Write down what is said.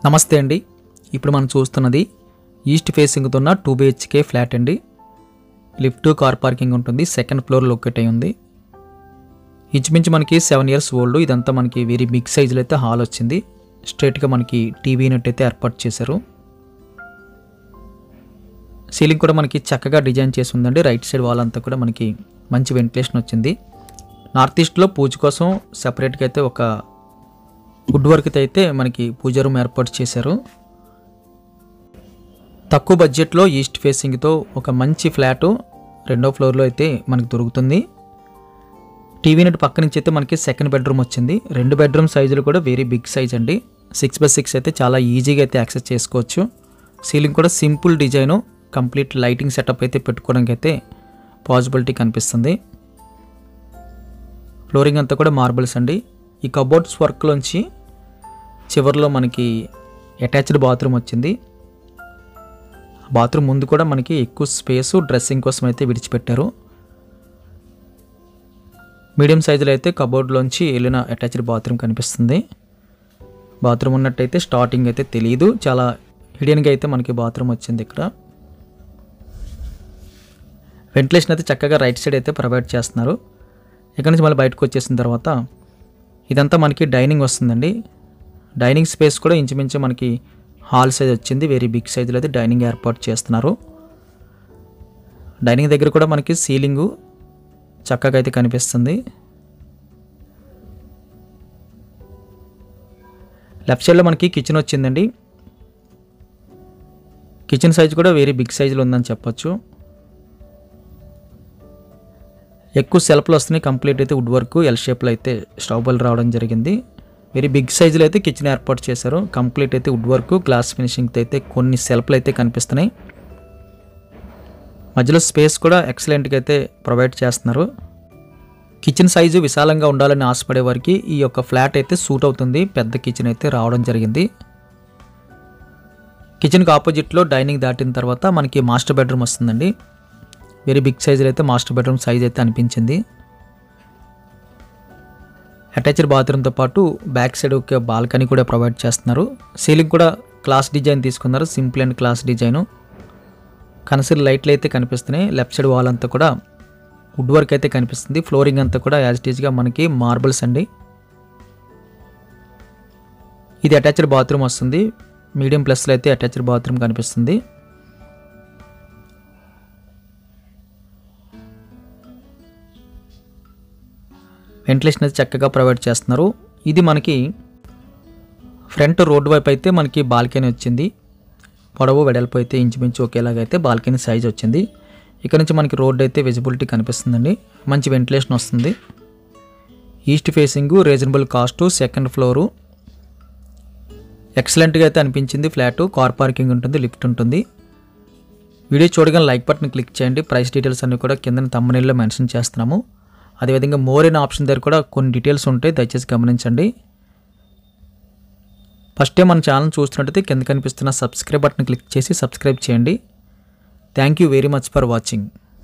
నమస్తే అండి. ఇప్పుడు మనం చూస్తున్నది ఈస్ట్ ఫేసింగ్తో ఉన్న 2 BHK ఫ్లాట్ అండి. లిఫ్ట్ కార్ పార్కింగ్ ఉంటుంది. సెకండ్ ఫ్లోర్ లొకేట్ అయి ఉంది. ఇంచుమించు మనకి 7 years ఓల్డ్. ఇదంతా మనకి వెరీ బిగ్ సైజులో అయితే హాల్ వచ్చింది. స్ట్రైట్గా మనకి టీవీ యూనిట్ అయితే ఏర్పాటు చేశారు. సీలింగ్ కూడా మనకి చక్కగా డిజైన్ చేసి ఉందండి. రైట్ సైడ్ వాల్ అంతా కూడా మనకి మంచి వెంటిలేషన్ వచ్చింది. నార్త్ ఈస్ట్లో పూజ కోసం సెపరేట్గా అయితే ఒక వుడ్ వర్క్ అయితే మనకి పూజ రూమ్ ఏర్పాటు చేశారు. తక్కువ బడ్జెట్లో ఈస్ట్ ఫేసింగ్తో ఒక మంచి ఫ్లాటు 2వ ఫ్లోర్లో అయితే మనకి దొరుకుతుంది. టీవీ యూనిట్ పక్క నుంచి అయితే మనకి సెకండ్ బెడ్రూమ్ వచ్చింది. 2 బెడ్రూమ్ సైజులు కూడా వెరీ బిగ్ సైజ్ అండి. 6x6 అయితే చాలా ఈజీగా అయితే యాక్సెస్ చేసుకోవచ్చు. సీలింగ్ కూడా simple design, complete lighting setup అయితే పెట్టుకోవడానికి అయితే పాసిబిలిటీ కనిపిస్తుంది. ఫ్లోరింగ్ అంతా కూడా మార్బుల్స్ అండి. ఈ కబోర్డ్స్ వర్క్లోంచి చివరిలో మనకి అటాచ్డ్ బాత్రూమ్ వచ్చింది. బాత్రూమ్ ముందు కూడా మనకి ఎక్కువ స్పేసు డ్రెస్సింగ్ కోసం అయితే విడిచిపెట్టారు. మీడియం సైజులో అయితే కబోర్డ్లోంచి వెళ్ళిన అటాచ్డ్ బాత్రూమ్ కనిపిస్తుంది. బాత్రూమ్ ఉన్నట్టయితే స్టార్టింగ్ అయితే తెలియదు, చాలా హిడెన్గా అయితే మనకి బాత్రూమ్ వచ్చింది. ఇక్కడ వెంటిలేషన్ అయితే చక్కగా రైట్ సైడ్ అయితే ప్రొవైడ్ చేస్తున్నారు. ఇక్కడ నుంచి మళ్ళీ బయటకు వచ్చేసిన తర్వాత ఇదంతా మనకి డైనింగ్ వస్తుందండి. డైనింగ్ స్పేస్ కూడా ఇంచుమించు మనకి హాల్ సైజ్ వచ్చింది. వెరీ బిగ్ సైజులో అయితే డైనింగ్ ఏర్పాటు చేస్తున్నారు. డైనింగ్ దగ్గర కూడా మనకి సీలింగు చక్కగా అయితే కనిపిస్తుంది. లెఫ్ట్ సైడ్లో మనకి కిచెన్ వచ్చిందండి. కిచెన్ సైజ్ కూడా వెరీ బిగ్ సైజులో ఉందని చెప్పొచ్చు. ఎక్కువ సెల్ఫ్లు వస్తున్నాయి. కంప్లీట్ అయితే వుడ్ వర్క్ ఎల్ షేప్లో అయితే స్టవ్ రావడం జరిగింది. వెరీ బిగ్ సైజులో అయితే కిచెన్ ఏర్పాటు చేశారు. కంప్లీట్ అయితే వుడ్ వర్క్ గ్లాస్ ఫినిషింగ్తో అయితే కొన్ని సెల్ఫ్లు అయితే కనిపిస్తున్నాయి. మధ్యలో స్పేస్ కూడా ఎక్సలెంట్గా అయితే ప్రొవైడ్ చేస్తున్నారు. కిచెన్ సైజు విశాలంగా ఉండాలని ఆశపడే వారికి ఈ యొక్క ఫ్లాట్ అయితే సూట్ అవుతుంది. పెద్ద కిచెన్ అయితే రావడం జరిగింది. కిచెన్కి ఆపోజిట్లో డైనింగ్ దాటిన తర్వాత మనకి మాస్టర్ బెడ్రూమ్ వస్తుందండి. వెరీ బిగ్ సైజులో అయితే మాస్టర్ బెడ్రూమ్ సైజ్ అయితే అనిపించింది. అటాచ్డ్ బాత్రూమ్తో పాటు బ్యాక్ సైడ్ ఒక బాల్కనీ కూడా ప్రొవైడ్ చేస్తున్నారు. సీలింగ్ కూడా క్లాస్ డిజైన్ తీసుకున్నారు. Simple and class design. Concealed లైట్లు అయితే కనిపిస్తున్నాయి. లెఫ్ట్ సైడ్ వాల్ అంతా కూడా వుడ్ వర్క్ అయితే కనిపిస్తుంది. ఫ్లోరింగ్ అంతా కూడా యాజ్ ఇట్ ఈజ్గా మనకి మార్బుల్స్ అండి. ఇది అటాచ్డ్ బాత్రూమ్ వస్తుంది. మీడియం ప్లస్లో అయితే అటాచ్డ్ బాత్రూమ్ కనిపిస్తుంది. వెంటిలేషన్ అయితే చక్కగా ప్రొవైడ్ చేస్తున్నారు. ఇది మనకి ఫ్రంట్ రోడ్ వైపు అయితే మనకి బాల్కనీ వచ్చింది. పొడవు వెడల్పు అయితే ఇంచుమించు ఒకేలాగా అయితే బాల్కనీ సైజ్ వచ్చింది. ఇక్కడ నుంచి మనకి రోడ్ అయితే విజిబిలిటీ కనిపిస్తుందండి. మంచి వెంటిలేషన్ వస్తుంది. East facing, reasonable cost, second floor. ఎక్సలెంట్గా అయితే అనిపించింది ఫ్లాటు. కార్ పార్కింగ్ ఉంటుంది, లిఫ్ట్ ఉంటుంది. వీడియో చూడగానే లైక్ బటన్ క్లిక్ చేయండి. ప్రైస్ డీటెయిల్స్ అన్నీ కూడా కింద thumbnailలో మెన్షన్ చేస్తున్నాము. అదేవిధంగా మోర్ అనే ఆప్షన్ దగ్గర కూడా కొన్ని డీటెయిల్స్ ఉంటాయి, దయచేసి గమనించండి. ఫస్ట్ టైం మన ఛానల్ చూస్తున్నట్టయితే కింద కనిపిస్తున్న సబ్స్క్రైబ్ బటన్ క్లిక్ చేసి సబ్స్క్రైబ్ చేయండి. Thank you very much for watching.